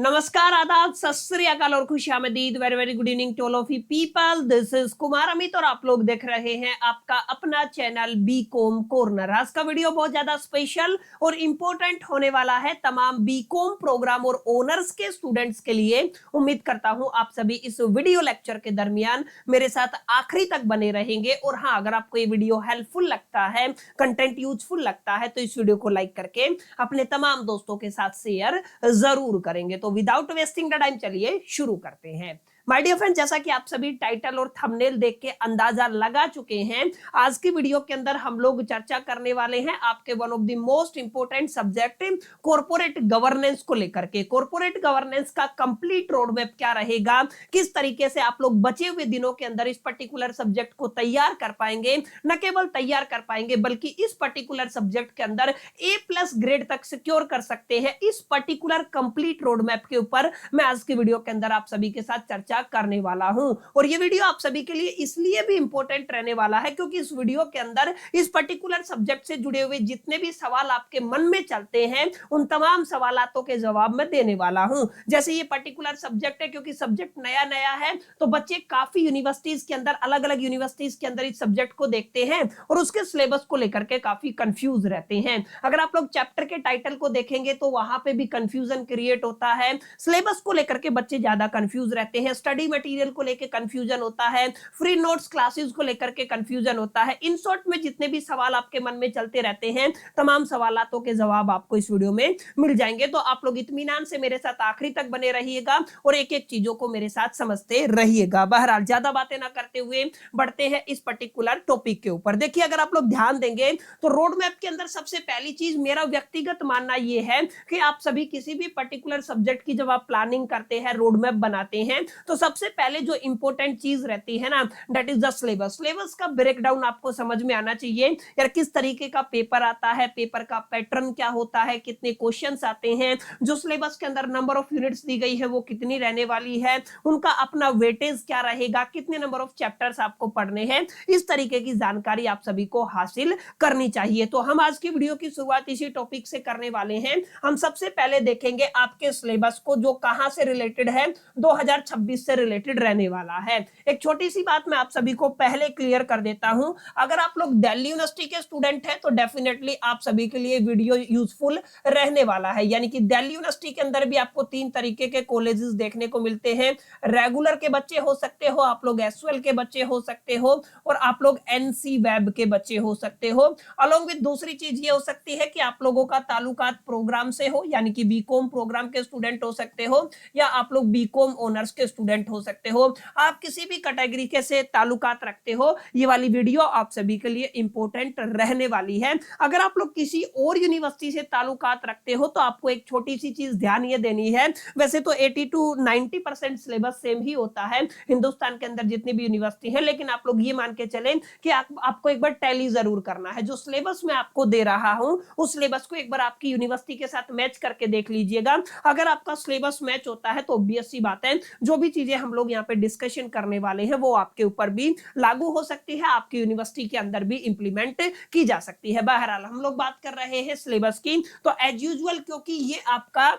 नमस्कार, आदाब, सत श्री अकाल और खुशामदीद। Very very good evening to all of you people. This is Kumar Amit और आप लोग देख रहे हैं आपका अपना चैनल बीकॉम कॉर्नर। आज का वीडियो बहुत ज्यादा स्पेशल और इंपॉर्टेंट होने वाला है तमाम बीकॉम प्रोग्राम और ऑनर्स के स्टूडेंट्स के लिए। उम्मीद करता हूं आप सभी इस वीडियो लेक्चर के दरमियान मेरे साथ आखिरी तक बने रहेंगे। और हाँ, अगर आपको ये वीडियो हेल्पफुल लगता है, कंटेंट यूजफुल लगता है, तो इस वीडियो को लाइक करके अपने तमाम दोस्तों के साथ शेयर जरूर करेंगे। तो विदाउट वेस्टिंग द टाइम चलिए शुरू करते हैं। माय डियर फ्रेंड, जैसा कि आप सभी टाइटल और थंबनेल देख के अंदाजा लगा चुके हैं, आज की वीडियो के अंदर हम लोग चर्चा करने वाले हैं आपके one of the most important subject corporate governance को लेकर के। कॉर्पोरेट गवर्नेंस का कंप्लीट रोड मैप क्या रहेगा, किस तरीके से आप लोग बचे हुए दिनों के अंदर इस पर्टिकुलर सब्जेक्ट को तैयार कर पाएंगे, न केवल तैयार कर पाएंगे बल्कि इस पर्टिकुलर सब्जेक्ट के अंदर A+ ग्रेड तक सिक्योर कर सकते हैं। इस पर्टिकुलर कंप्लीट रोड मैप के ऊपर मैं आज की वीडियो के अंदर आप सभी के साथ चर्चा करने वाला हूं। और ये वीडियो आप सभी के लिए इसलिए भी इंपॉर्टेंट रहने वाला है क्योंकि इस वीडियो के अंदर इस पर्टिकुलर सब्जेक्ट से जुड़े हुए जितने भी सवाल आपके मन में चलते हैं उन तमाम सवालों के जवाब मैं देने वाला हूं। जैसे ये पर्टिकुलर सब्जेक्ट है, क्योंकि सब्जेक्ट नया नया है, तो बच्चे काफी यूनिवर्सिटीज के अंदर, अलग अलग यूनिवर्सिटीज के अंदर इस सब्जेक्ट को देखते हैं और उसके सिलेबस को लेकर के काफी कंफ्यूज रहते हैं। अगर आप लोग चैप्टर के टाइटल को देखेंगे तो वहां पे भी कंफ्यूजन क्रिएट होता है। सिलेबस को लेकर के बच्चे ज्यादा कंफ्यूज रहते हैं, स्टडी मटेरियल को लेकर कंफ्यूजन होता है, फ्री नोट्स क्लासेस को लेकर के कंफ्यूजन होता है। इन शॉर्ट में जितने भी सवाल आपके मन में चलते रहते हैं, तमाम सवालों के जवाब आपको इस वीडियो में मिल जाएंगे। तो आप लोग इत्मीनान से मेरे साथ आखिरी तक बने रहिएगा और एक एक चीजों को मेरे साथ समझते रहिएगा। बहरहाल ज्यादा बातें ना करते हुए बढ़ते हैं इस पर्टिकुलर टॉपिक के ऊपर। देखिए, अगर आप लोग ध्यान देंगे तो रोड मैप के अंदर सबसे पहली चीज मेरा व्यक्तिगत मानना यह है कि आप सभी किसी भी पर्टिकुलर सब्जेक्ट की जब आप प्लानिंग करते हैं, रोड मैप बनाते हैं, तो सबसे पहले जो इंपॉर्टेंट चीज रहती है ना, that is the syllabus. Syllabus का ब्रेकडाउन आपको समझ में आना चाहिए यार, किस तरीके का पेपर आता है, पेपर का पैटर्न क्या होता है, कितने क्वेश्चंस आते हैं, जो सिलेबस के अंदर नंबर ऑफ यूनिट्स दी गई है वो कितनी रहने वाली है, उनका अपना वेटेज क्या रहेगा, कितने नंबर ऑफ चैप्टर्स आपको पढ़ने हैं, इस तरीके की जानकारी आप सभी को हासिल करनी चाहिए। तो हम आज की वीडियो की शुरुआत इसी टॉपिक से करने वाले हैं। हम सबसे पहले देखेंगे आपके सिलेबस को, जो कहां से रिलेटेड है, 2026 से रिलेटेड रहने वाला है। एक छोटी सी बात मैं आप सभी को पहले क्लियर कर देता हूं, अगर आप लोग दिल्ली यूनिवर्सिटी के स्टूडेंट हैं तो डेफिनेटली आप सभी के लिए वीडियो यूजफुल रहने वाला है। यानी कि दिल्ली यूनिवर्सिटी के अंदर भी आपको 3 तरीके के कॉलेजेस देखने को मिलते हैं। रेगुलर के बच्चे हो सकते हो, आप लोग एसयूएल के बच्चे हो सकते हो, और आप लोग एनसी वेब के बच्चे हो सकते हो। अलॉन्ग विद दूसरी चीज ये हो सकती है कि आप लोगों का ताल्लुकात प्रोग्राम से हो, यानी कि बीकॉम प्रोग्राम के स्टूडेंट हो सकते हो, या आप लोग बीकॉम ऑनर्स के स्टूडेंट हो सकते हो। आप किसी भी कैटेगरी के से ताल्लुकात रखते हो, ये वाली वीडियो आप सभी के लिए इंपॉर्टेंट रहने वाली है। अगर आप लोग किसी और यूनिवर्सिटी से ताल्लुकात रखते हो तो आपको एक छोटी सी चीज ध्यान ये देनी है, वैसे तो 80 to 90% सिलेबस सेम ही होता है हिंदुस्तान के अंदर जितनी भी यूनिवर्सिटी है, लेकिन आप लोग ये मान के चलें कि आपको एक बार टैली जरूर करना है। जो सिलेबस मैं आपको दे रहा हूं उस सिलेबस को एक बार आपकी यूनिवर्सिटी के साथ मैच करके देख लीजिएगा। अगर आपका सिलेबस मैच होता है तो ऑब्वियस सी बात है, जो भी चीजें हम लोग यहाँ पे डिस्कशन करने वाले हैं वो आपके ऊपर भी लागू हो सकती है, आपकी यूनिवर्सिटी के अंदर भी इंप्लीमेंट की जा सकती है। बहरहाल हम लोग बात कर रहे हैं सिलेबस की, तो एज यूजुअल क्योंकि ये आपका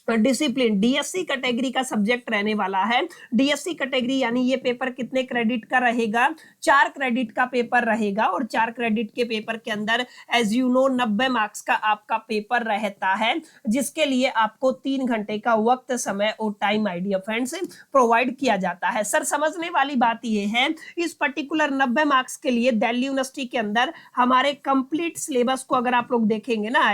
डिसिप्लिन डीएससी कैटेगरी का सब्जेक्ट रहने वाला है। डीएससी कैटेगरी यानी ये पेपर कितने क्रेडिट का रहेगा, 4 क्रेडिट का पेपर रहेगा, और 4 क्रेडिट के पेपर के अंदर एज यू नो 90 मार्क्स का आपका पेपर रहता है, जिसके लिए आपको 3 घंटे का वक्त, समय और time I dear friends provide किया जाता है। सर, समझने वाली बात ये है, इस पर्टिकुलर 90 मार्क्स के लिए दिल्ली यूनिवर्सिटी के अंदर हमारे कंप्लीट सिलेबस को अगर आप लोग देखेंगे ना,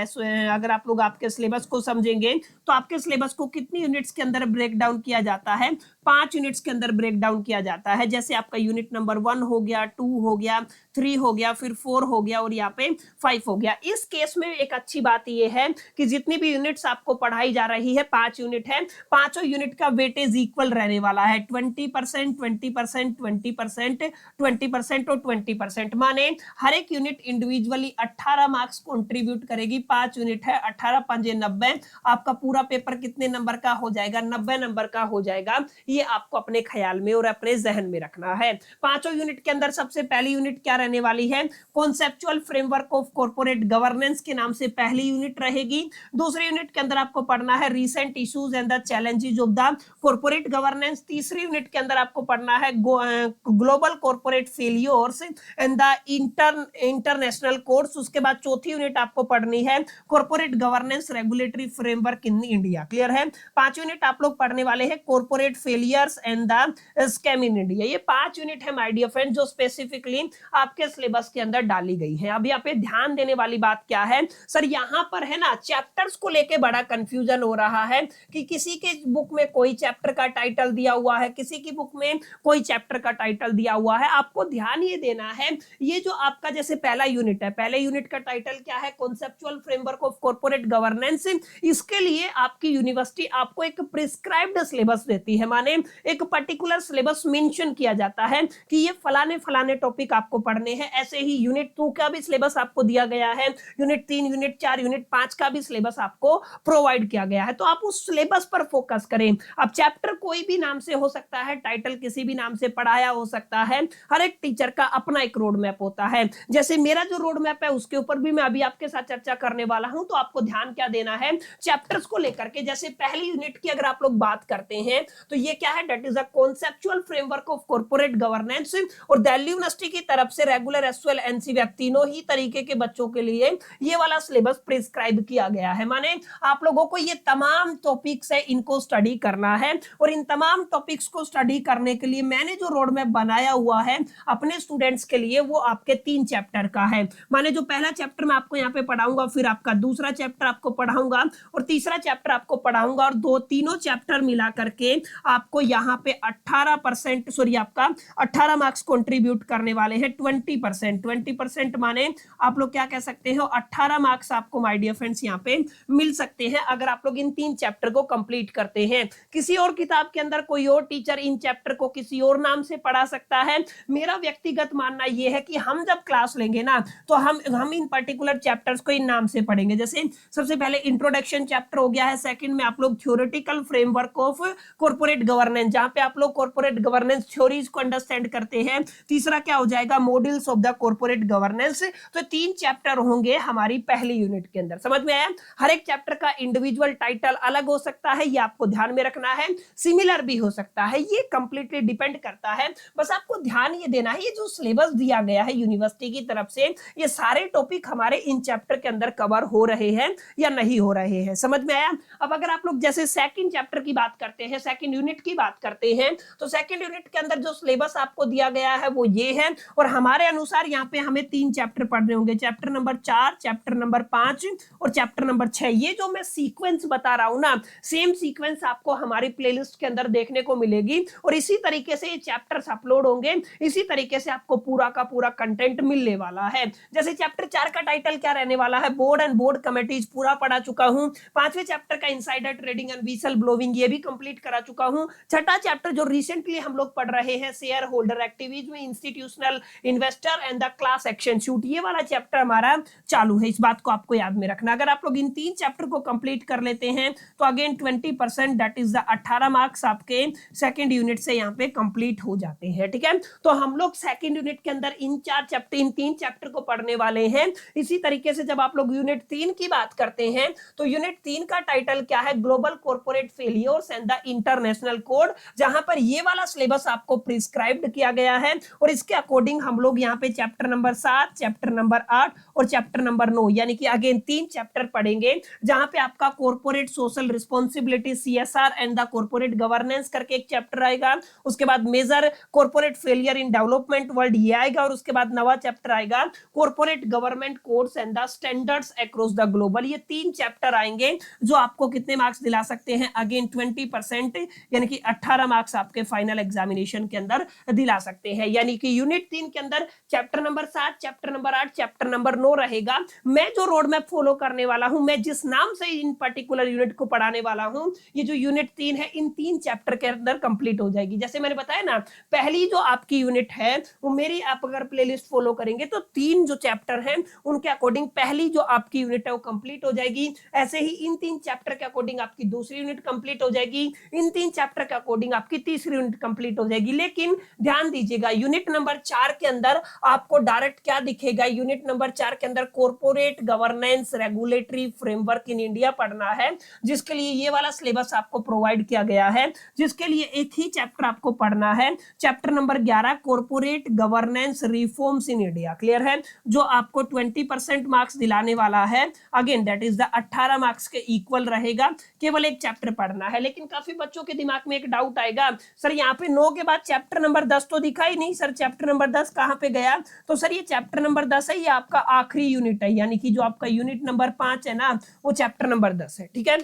अगर आप लोग आपके सिलेबस को समझेंगे तो आपके सिलेबस को कितनी यूनिट्स के अंदर ब्रेक डाउन किया जाता है, 5 यूनिट्स के अंदर ब्रेक डाउन किया जाता है। जैसे आपका यूनिट नंबर 1 हो गया, 2 हो गया, 3 हो गया, फिर 4 हो गया और यहाँ पे 5 हो गया। इस केस में एक अच्छी बात यह है कि जितनी भी यूनिट्स आपको पढ़ाई जा रही है, 5 यूनिट है, पांचों यूनिट का वेटेज इक्वल रहने वाला है, 20%, 20%, 20%, 20% और 20%। माने हर एक यूनिट इंडिविजुअली 18 मार्क्स कंट्रीब्यूट करेगी। 5 यूनिट है, 18 5 90, आपका पूरा पेपर पेपर कितने नंबर का हो जाएगा, 90 नंबर का हो जाएगा। ये आपको अपने ख्याल में और अपने जहन में रखना है। पांचों यूनिट के अंदर सबसे पहली यूनिट क्या रहने वाली है, conceptual framework of corporate governance के नाम से पहली यूनिट रहेगी। दूसरी यूनिट के अंदर आपको पढ़ना है recent issues and the challenges of the corporate governance. तीसरी यूनिट के अंदर आपको पढ़ना है global corporate failures and the international codes. उसके बाद चौथी यूनिट आपको पढ़नी है corporate governance regulatory framework in India. Clear है? पांच यूनिट आप लोग पढ़ने वाले हैं corporate failures and the scam in India. ये 5 यूनिट है माय डियर फ्रेंड जो स्पेसिफिकली आपके सिलेबस के अंदर डाली गई है। अब यहाँ पे ध्यान देने वाली बात क्या है सर, यहाँ पर है ना चैप्टर्स को लेके बड़ा कंफ्यूजन हो रहा है कि किसी के बुक में कोई चैप्टर का टाइटल दिया हुआ है, किसी की बुक में कोई चैप्टर का टाइटल दिया हुआ है। आपको ध्यान ये देना है, ये जो आपका जैसे पहला यूनिट है, पहले यूनिट का टाइटल क्या है, conceptual framework of corporate governance. इसके लिए आपकी यूनिवर्सिटी आपको एक प्रिस्क्राइब्ड सिलेबस देती है, माने एक पर्टिकुलर सिलेबस मेंशन किया जाता है कि ये फलाने फलाने टॉपिक आपको पढ़ने हैं। ऐसे ही यूनिट 2 का भी सिलेबस आपको दिया गया है, यूनिट 3, यूनिट 4, यूनिट 5 का भी सिलेबस आपको प्रोवाइड किया गया है। तो आप उस सिलेबस पर फोकस करें। अब चैप्टर कोई भी नाम से हो सकता है, टाइटल किसी भी नाम से पढ़ाया हो सकता है। हर एक टीचर का अपना एक रोड मैप होता है। जैसे मेरा जो रोड मैप है उसके ऊपर भी मैं अभी आपके साथ चर्चा करने वाला हूं। तो आपको ध्यान क्या देना है चैप्टर्स को लेकर के। जैसे पहली यूनिट की अगर आप लोग बात करते हैं तो ये क्या है, that is a conceptual framework of corporate governance. और दिल्ली यूनिवर्सिटी की तरफ से रेगुलर एसएल एनसीवीएफ तीनों ही तरीके के बच्चों के लिए ये वाला सिलेबस प्रिस्क्राइब किया गया है। माने आप लोगों को ये तमाम टॉपिक्स है इनको स्टडी करना है। और इन तमाम टॉपिक्स को स्टडी करने के लिए मैंने जो रोड मैप बनाया हुआ है अपने स्टूडेंट्स के लिए वो आपके 3 चैप्टर का है। माने जो पहला चैप्टर मैं आपको यहाँ पे पढ़ाऊंगा, फिर आपका दूसरा चैप्टर आपको पढ़ाऊंगा और तीसरा चैप्टर आपको पढ़ाऊंगा, और तीनों चैप्टर मिला करके आपको यहाँ पे 18% सॉरी आपका 18 मार्क्स कंट्रीब्यूट करने वाले हैं। 20% माने आप लोग क्या कह सकते हो, 18 मार्क्स आपको माय डियर फ्रेंड्स यहाँ पे मिल सकते हैं अगर आप लोग इन 3 चैप्टर को कंप्लीट करते हैं। किसी और किताब के अंदर कोई और टीचर इन चैप्टर को किसी और नाम से पढ़ा सकता है। मेरा व्यक्तिगत मानना यह है कि हम जब क्लास लेंगे ना तो हम इन पर्टिकुलर चैप्टर्स को इन नाम से पढ़ेंगे। जैसे सबसे पहले इंट्रोडक्शन चैप्टर हो गया है, सेकंड में आप लोग theoretical framework of corporate governance जहां पे आप लोग कॉर्पोरेट गवर्नेंस थ्योरीज को अंडरस्टैंड करते हैं। तीसरा क्या हो जाएगा, modules of the corporate governance. तो 3 चैप्टर होंगे हमारी पहली यूनिट के अंदर। समझ में आया? हर एक चैप्टर का इंडिविजुअल टाइटल अलग हो सकता है, ये आपको ध्यान में रखना है। सिमिलर भी हो सकता है, ये कंप्लीटली डिपेंड करता है। बस आपको ध्यान ये देना है, ये जो सिलेबस दिया गया है यूनिवर्सिटी की तरफ से, ये सारे टॉपिक हमारे इन चैप्टर के अंदर कवर हो रहे हैं या नहीं हो रहे हैं। समझ में आया? अब अगर आप लोग जैसे सेकंड चैप्टर की बात करते हैं, सेकंड यूनिट की बात करते हैं, तो सेकंड यूनिट के अंदर जो सिलेबस आपको दिया गया है वो ये है। और हमारे अनुसार यहाँ पे हमें 3 चैप्टर पढ़ने होंगे, चैप्टर नंबर 4, चैप्टर नंबर 5 और चैप्टर नंबर 6। ये जो मैं सीक्वेंस बता रहा हूं ना, सेम सीक्वेंस आपको हमारी प्लेलिस्ट के अंदर देखने को मिलेगी। और इसी तरीके से ये चैप्टर्स अपलोड होंगे, इसी तरीके से आपको पूरा का पूरा कंटेंट मिलने वाला है। जैसे चैप्टर 4 का टाइटल क्या रहने वाला है, बोर्ड एंड बोर्ड कमिटीज, पूरा पढ़ा चुका हूं। 5वें चैप्टर का insider trading and whistle blowing, ये भी कंप्लीट करा चुका हूं। छठा चैप्टर जो रिसेंटली हम लोग पढ़ रहे हैं, share holder activism, institutional investor and the class action shoot, ये वाला चैप्टर हमारा चालू है। इस बात को आपको याद में रखना। अगर आप लोग इन 3 चैप्टर को कंप्लीट कर लेते हैं तो again 20% that is the 18 marks आपके सेकंड यूनिट से यहाँ पे कंप्लीट हो जाते हैं। ठीक है, तो हम लोग सेकंड यूनिट के अंदर इन 3 चैप्टर को पढ़ने वाले हैं। इसी तरीके से जब आप लोग यूनिट 3 की बात करते हैं तो यूनिट 3 का टाइटल क्या है, global corporate failures and the international code, जहां पर ये वाला सिलेबस आपको प्रिस्क्राइब्ड किया गया है। और इसके अकॉर्डिंग हम लोग यहाँ पे चैप्टर नंबर 7, चैप्टर नंबर 8 और चैप्टर नंबर 9 यानी कि अगेन 3 चैप्टर पढ़ेंगे, जहां पे आपका corporate social responsibility CSR and the corporate governance करके एक चैप्टर आएगा। उसके बाद major corporate failure in development world ये आएगा। और उसके बाद नवा चैप्टर आएगा corporate government codes and the standards across the global. ये 3 चैप्टर आएंगे जो आपको कितने मार्क्स दिला सकते हैं, अगेन 20% यानी कि 18 मार्क्स आपके फाइनल एग्जामिनेशन के अंदर दिला सकते हैं। यानी कि यूनिट 3 के अंदर chapter number 7, chapter number 8, chapter number 9 रहेगा। मैं जो रोड मैप फॉलो करने वाला हूं, मैं जिस नाम से इन पर्टिकुलर यूनिट को पढ़ाने वाला हूं, ये जो यूनिट 3 है इन 3 चैप्टर के अंदर कंप्लीट हो जाएगी। जैसे मैंने बताया ना, पहली जो आपकी यूनिट है वो मेरी आप अगर प्लेलिस्ट फॉलो करेंगे तो 3 जो चैप्टर हैं उनके अकॉर्डिंग पहली जो आपकी यूनिट है वो कंप्लीट हो जाएगी। ऐसे ही इन 3 चैप्टर के अकॉर्डिंग आपकी दूसरी यूनिट कंप्लीट हो जाएगी, इन 3 चैप्टर के अकॉर्डिंग आपकी तीसरी यूनिट कंप्लीट हो जाएगी। लेकिन ध्यान दीजिएगा यूनिट नंबर 4 के अंदर आपको डायरेक्ट क्या दिखेगा, यूनिट नंबर 4 के अंदर corporate governance regulatory framework in India पढ़ना है, जिसके लिए ये वाला सिलेबस आपको प्रोवाइड किया गया है, जिसके लिए एक ही चैप्टर आपको पढ़ना है, chapter number 11 corporate governance reforms in India. Clear है, जो आपको 20% मार्क्स दिलाने वाला है। Again that is the 18 marks के इक्वल रहेगा, केवल एक चैप्टर पढ़ना है। लेकिन काफी बच्चों के दिमाग में एक डाउट आएगा, सर यहाँ पे 9 के बाद चैप्टर नंबर 10 तो दिखा ही नहीं, सर चैप्टर नंबर 10 कहाँ पे गया? तो सर ये चैप्टर नंबर 10 है, ये आपका आखिरी यूनिट है, यानी कि जो आपका यूनिट नंबर 5 है ना, वो चैप्टर नंबर 10 है। ठीक है,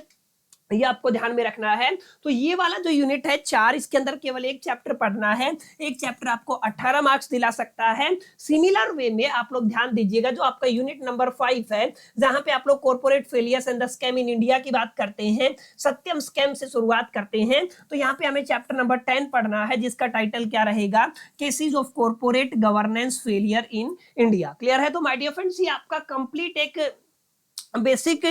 ये आपको ध्यान में रखना है। तो ये वाला जो यूनिट है 4, इसके अंदर केवल एक चैप्टर पढ़ना है, एक चैप्टर आपको 18 मार्क्स दिला सकता है। सिमिलर वे में आप लोग ध्यान दीजिएगा, जो आपका यूनिट नंबर 5 है, जहां पे आप लोग corporate failures and the scam in India की बात करते हैं, सत्यम स्कैम से शुरुआत करते हैं, तो यहाँ पे हमें चैप्टर नंबर 10 पढ़ना है, जिसका टाइटल क्या रहेगा, cases of corporate governance failure in India. Clear है? तो माय डियर फ्रेंड्स, ये आपका कंप्लीट एक बेसिक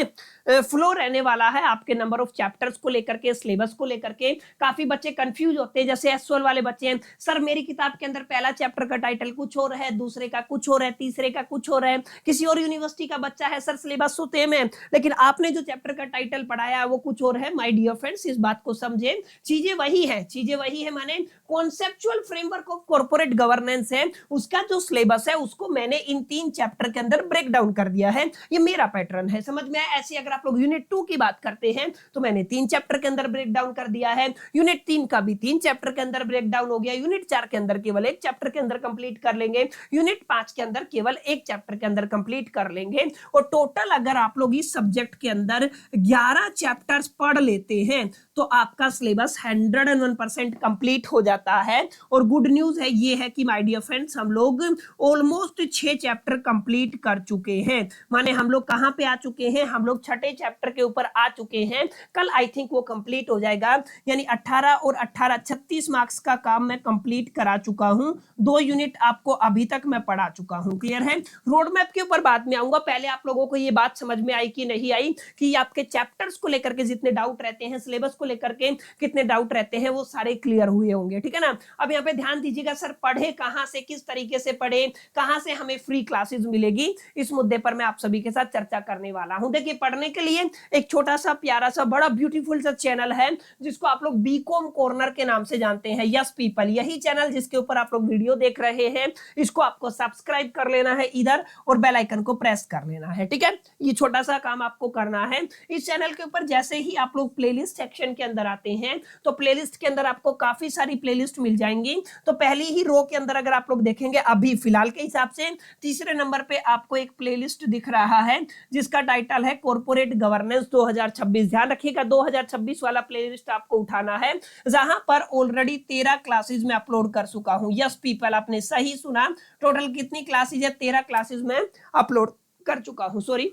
फ्लो रहने वाला है आपके नंबर ऑफ चैप्टर्स को लेकर के, सिलेबस को लेकर के। काफी बच्चे कंफ्यूज होते हैं, जैसे एसओएल वाले बच्चे हैं, सर मेरी किताब के अंदर पहला चैप्टर का टाइटल कुछ और है, दूसरे का कुछ और है, तीसरे का कुछ और है। किसी और यूनिवर्सिटी का बच्चा है, सर सिलेबस तो सेम है, लेकिन आपने जो चैप्टर का टाइटल पढ़ाया वो कुछ और है। माय डियर फ्रेंड्स, इस बात को समझे, चीजें वही है, माने conceptual framework of corporate governance है, उसका जो सिलेबस है उसको मैंने इन 3 चैप्टर के अंदर ब्रेक डाउन कर दिया है। ये मेरा पैटर्न है, समझ में आया? ऐसे अगर आप लोग यूनिट 2 की बात करते हैं तो मैंने 3 चैप्टर के अंदर ब्रेक डाउन कर दिया है, यूनिट 3 का भी 3 चैप्टर के अंदर ब्रेक डाउन हो गया, यूनिट 4 के अंदर केवल एक चैप्टर के अंदर कंप्लीट कर लेंगे, यूनिट 5 के अंदर केवल एक चैप्टर के अंदर कंप्लीट कर लेंगे। और टोटल अगर आप लोग इस सब्जेक्ट के अंदर 11 चैप्टर्स पढ़ लेते हैं तो आपका सिलेबस 101% कंप्लीट हो जाता है। और गुड न्यूज है ये है कि माय डियर फ्रेंड्स, हम लोग ऑलमोस्ट 6 चैप्टर कंप्लीट कर चुके हैं, माने हम लोग कहां पे आ चुके हैं, हम लोग 6ठे चैप्टर के ऊपर आ चुके हैं। कल आई थिंक वो कंप्लीट हो जाएगा, यानी 18 और 18 36 मार्क्स का काम मैं कंप्लीट करा चुका हूं। 2 यूनिट आपको अभी तक मैं पढ़ा चुका हूं। क्लियर है? रोड मैप के ऊपर बाद में आऊंगा, पहले आप लोगों को ये बात समझ में आई कि नहीं आई कि आपके चैप्टर्स को लेकर के जितने डाउट रहते हैं, सिलेबस को लेकर के कितने डाउट रहते हैं, वो सारे क्लियर हुए होंगे। ठीक है ना? अब यहाँ पे ध्यान दीजिएगा, सर पढ़े कहां से, किस तरीके से पढ़े, कहां से हमें फ्री क्लासेस मिलेगी, इस मुद्दे पर मैं आप सभी के साथ चर्चा करने वाला हूं। देखिए, पढ़ने के लिए एक छोटा सा प्यारा सा बड़ा ब्यूटीफुल सा चैनल है, जिसको आप लोग बीकॉम कॉर्नर के नाम से जानते हैं। यस पीपल, यही चैनल जिसके ऊपर आप लोग वीडियो देख रहे हैं, इसको आपको सब्सक्राइब कर लेना है इधर और बेल आइकन को प्रेस कर लेना है। ठीक है, ये छोटा सा काम आपको करना है। इस चैनल के ऊपर जैसे ही आप लोग प्लेलिस्ट सेक्शन के अंदर आते हैं तो प्लेलिस्ट के अंदर आपको काफी सारी प्लेलिस्ट मिल जाएंगी। तो पहली ही रो के अंदर अगर आप लोग देखेंगे, अभी फिलहाल के हिसाब से तीसरे नंबर पे आपको एक प्लेलिस्ट दिख रहा है, जिसका टाइटल है कॉर्पोरेट गवर्नेंस 2026। ध्यान रखिएगा, 2026 वाला प्लेलिस्ट आपको उठाना है, जहां पर ऑलरेडी 13 क्लासेस में अपलोड कर चुका हूं। यस पीपल, आपने सही सुना, टोटल कितनी क्लासेस है? 13 क्लासेस में अपलोड कर चुका हूं, सॉरी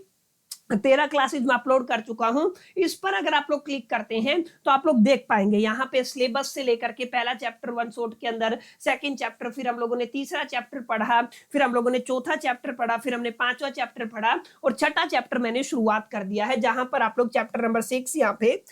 13 क्लासेस में अपलोड कर चुका हूं। इस पर अगर आप लोग क्लिक करते हैं तो आप लोग देख पाएंगे यहाँ पे सिलेबस से लेकर के पहला चैप्टर 1 शॉट के अंदर, सेकंड चैप्टर, फिर हम लोगों ने तीसरा चैप्टर पढ़ा, फिर हम लोगों ने चौथा चैप्टर पढ़ा, फिर हमने 5वां चैप्टर पढ़ा और 6ठा चैप्टर मैंने शुरुआत कर दिया है, जहां पर आप लोग चैप्टर नंबर 6 यहाँ पे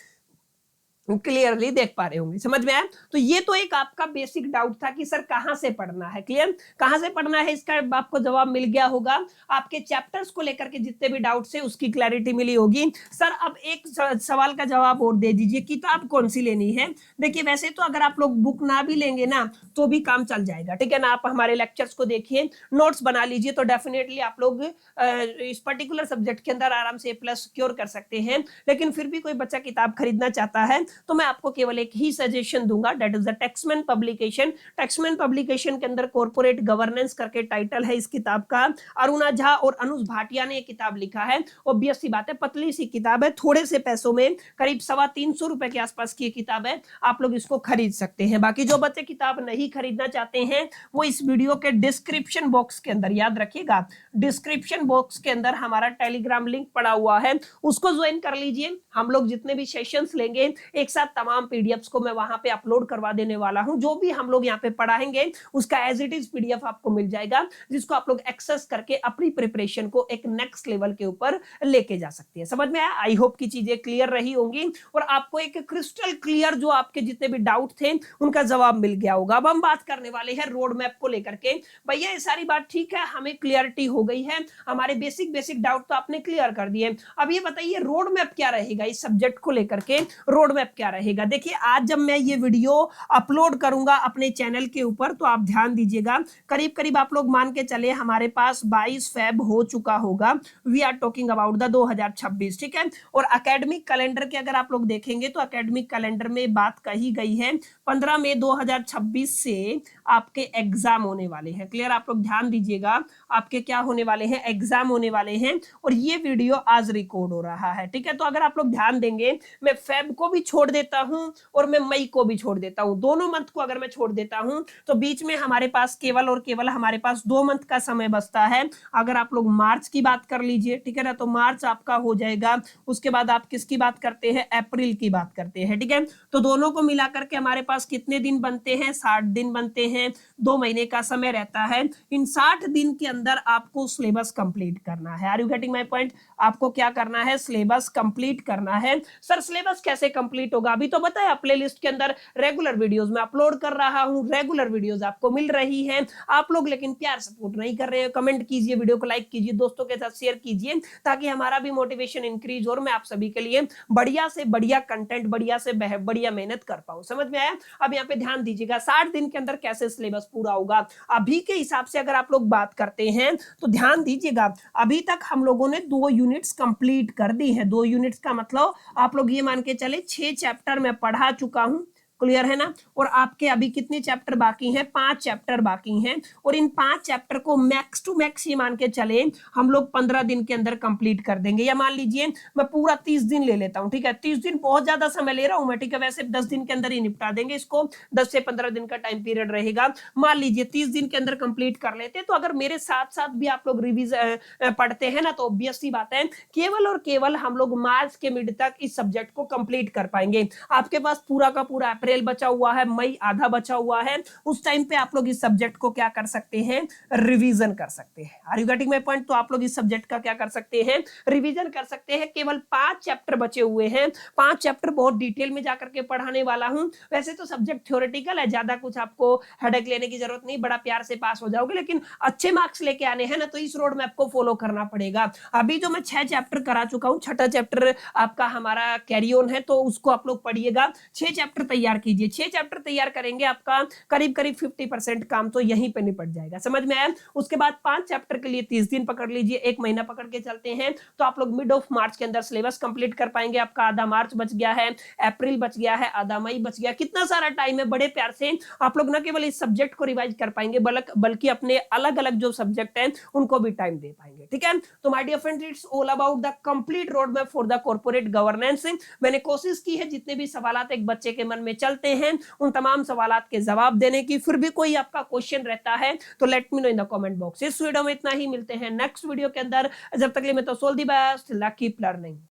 क्लियरली देख पा रहे होंगे। समझ में आया? तो ये तो एक आपका बेसिक डाउट था कि सर कहां से पढ़ना है। क्लियर? कहां से पढ़ना है, इसका आपको जवाब मिल गया होगा। आपके चैप्टर्स को लेकर के जितने भी डाउट्स है उसकी क्लैरिटी मिली होगी। सर अब एक सवाल का जवाब और दे दीजिए, किताब कौन सी लेनी है? देखिए, वैसे तो अगर आप लोग बुक ना भी लेंगे ना तो भी काम चल जाएगा। ठीक है ना? आप हमारे लेक्चर्स को देखिए, नोट्स बना लीजिए, तो डेफिनेटली आप लोग इस पर्टिकुलर सब्जेक्ट के अंदर आराम से A+ सिक्योर कर सकते हैं। लेकिन फिर भी कोई बच्चा किताब खरीदना चाहता है तो मैं आपको केवल एक ही सजेशन दूंगा, that is the Taxmann publication. Taxmann publication के अंदर कॉर्पोरेट गवर्नेंस करके टाइटल है इस किताब का। अरुणा झा और अनुज भाटिया ने ये किताब लिखा है। ऑब्वियस सी बात है, पतली सी किताब है, थोड़े से पैसों में, करीब 350 रुपए के आसपास की किताब है, आप लोग इसको खरीद सकते हैं। बाकी जो बच्चे किताब नहीं खरीदना चाहते हैं वो इस वीडियो के डिस्क्रिप्शन बॉक्स के अंदर, याद रखिएगा, डिस्क्रिप्शन बॉक्स के अंदर हमारा टेलीग्राम लिंक पड़ा हुआ है, उसको ज्वाइन कर लीजिए। हम लोग जितने भी सेशंस लेंगे एक साथ तमाम पीडीएफ्स को मैं वहां पे अपलोड करवा देने वाला हूं। जो भी हम लोग यहाँ पे पढ़ाएंगे उसका एज इट इज पीडीएफ आपको मिल जाएगा, जिसको आप लोग एक्सेस करके अपनी प्रिपरेशन को एक नेक्स्ट लेवल के ऊपर लेके जा सकते हैं। समझ में आया? आई होप की चीजें क्लियर रही होंगी और आपको एक क्रिस्टल क्लियर जो आपके जितने भी डाउट थे उनका जवाब मिल गया होगा। अब हम बात करने वाले हैं रोड मैप को लेकर के। भैया ये सारी बात ठीक है, हमें क्लियरिटी हो गई है, हमारे बेसिक डाउट तो आपने क्लियर कर दिए। अब ये बताइए रोड मैप क्या रहेगा, इस सब्जेक्ट को लेकर के रोड मैप क्या रहेगा। देखिए आज जब मैं ये वीडियो अपलोड करूंगा अपने चैनल के ऊपर तो आप ध्यान दीजिएगा, करीब करीब आप लोग मान के चले हमारे पास 22 फेब हो चुका होगा। We are talking about the 2026, ठीक है। और एकेडमिक कैलेंडर के अगर आप लोग देखेंगे तो एकेडमिक कैलेंडर में बात कही गई है 15 मई 2026 से आपके एग्जाम होने वाले हैं। क्लियर? आप लोग ध्यान दीजिएगा, आपके क्या होने वाले हैं, एग्जाम होने वाले हैं। और ये वीडियो आज रिकॉर्ड हो रहा है, ठीक है। तो अगर आप लोग ध्यान देंगे मैं फेब को भी छोड़ देता हूं और मैं मई को भी छोड़ देता हूं, दोनों मंथ को अगर मैं छोड़ देता हूं तो बीच में हमारे पास केवल और केवल हमारे पास 2 मंथ का समय बचता है। अगर आप लोग मार्च की बात कर लीजिए, ठीक है ना, तो मार्च आपका हो जाएगा। उसके बाद आप किसकी बात करते हैं, अप्रैल की बात करते हैं, ठीक है। तो दोनों को मिलाकर के हमारे पास कितने दिन बनते हैं, 60 दिन बनते हैं। 2 महीने का समय रहता है। इन 60 दिन के अंदर आपको सिलेबस कंप्लीट करना है। Are you getting my point? आपको क्या करना है, सिलेबस कंप्लीट करना है। सर सिलेबस कैसे कंप्लीट होगा? अभी तो बताया प्लेलिस्ट के अंदर रेगुलर वीडियोस में अपलोड कर रहा हूं, रेगुलर वीडियोस आपको मिल रही हैं। आप लोग लेकिन प्यार सपोर्ट नहीं कर रहे हैं। कमेंट कीजिए, वीडियो को लाइक कीजिए, दोस्तों के साथ शेयर कीजिए ताकि हमारा भी मोटिवेशन इंक्रीज और मैं आप सभी के लिए बढ़िया से बढ़िया कंटेंट, बढ़िया से बढ़िया मेहनत कर पाऊं। समझ में आया? अब यहाँ पे ध्यान दीजिएगा 60 दिन के अंदर कैसे सिलेबस पूरा होगा। अभी के हिसाब से अगर आप लोग बात करते हैं तो ध्यान दीजिएगा, अभी तक हम लोगों ने 2 यूनिट्स कंप्लीट कर दी है। 2 यूनिट्स का मतलब आप लोग ये मान के चले 6 चैप्टर मैं पढ़ा चुका हूं। क्लियर है ना? और आपके अभी कितने चैप्टर बाकी हैं, 5 चैप्टर बाकी हैं। और इन 5 चैप्टर को मैक्स टू मैक्स ये मान के चले हम लोग 15 दिन के अंदर कंप्लीट कर देंगे। या मान लीजिए मैं पूरा 30 दिन ले लेता हूं, ठीक है। 30 दिन बहुत ज्यादा समय ले रहा हूं मैं, ठीक है। वैसे 10 दिन के अंदर ही निपटा देंगे इसको, 10 से 15 दिन का टाइम पीरियड रहेगा। मान लीजिए 30 दिन के अंदर कंप्लीट कर लेते, तो अगर मेरे साथ साथ भी आप लोग रिवीजन पढ़ते हैं ना तो ऑब्वियस सी बात है केवल और केवल हम लोग मार्च के मिड तक इस सब्जेक्ट को कंप्लीट कर पाएंगे। आपके पास पूरा का पूरा अप्रैल बचा हुआ है, मई आधा बचा हुआ है। उस टाइम पे आप लोग इस सब्जेक्ट को क्या कर सकते हैं, रिवीजन कर सकते हैं। Are you getting my point? तो आप लोग इस सब्जेक्ट का क्या कर सकते हैं, रिवीजन कर सकते हैं। केवल 5 चैप्टर बचे हुए हैं। 5 चैप्टर बहुत डिटेल में जाकर के पढ़ाने वाला हूं। वैसे तो सब्जेक्ट थ्योरेटिकल है, ज्यादा कुछ आपको हेडेक लेने की जरूरत नहीं, बड़ा प्यार से पास हो जाओगे। लेकिन अच्छे मार्क्स लेके आने हैं ना तो इस रोड मैप को फॉलो करना पड़ेगा। अभी जो मैं 6 चैप्टर करा चुका हूं, 6ठा चैप्टर आपका हमारा कैरी ऑन है, तो उसको आप लोग पढ़िएगा। 6 चैप्टर तैयार कीजिए। 6 चैप्टर तैयार करेंगे, आपका करीब करीब 50% काम तो यहीं पे निपट जाएगा। समझ में आया? उसके बाद 5 चैप्टर के लिए 30 दिन पकड़ लीजिए, 1 महीना पकड़ के चलते हैं, तो आप लोग मिड ऑफ मार्च के अंदर सिलेबस कंप्लीट कर पाएंगे। आपका आधा मार्च बच गया है, अप्रैल बच गया है, आधा मई बच गया। कितना सारा टाइम है, बड़े प्यार से आप लोग न केवल इस सब्जेक्ट को रिवाइज कर पाएंगे बल्कि अपने अलग अलग जो सब्जेक्ट हैं उनको भी टाइम दे पाएंगे। ठीक है, तो my dear friends, it's all about the complete road map for the corporate governance. मैंने कोशिश की है जितने भी सवालात एक बच्चे के मन में चलते हैं उन तमाम सवालात के जवाब देने की। फिर भी कोई आपका क्वेश्चन रहता है तो let me know in the comment box. इस वीडियो में इतना ही, मिलते हैं नेक्स्ट वीडियो के अंदर। जब तक के लिए मैं तो सोल दी बेस्ट, कीप लर्निंग।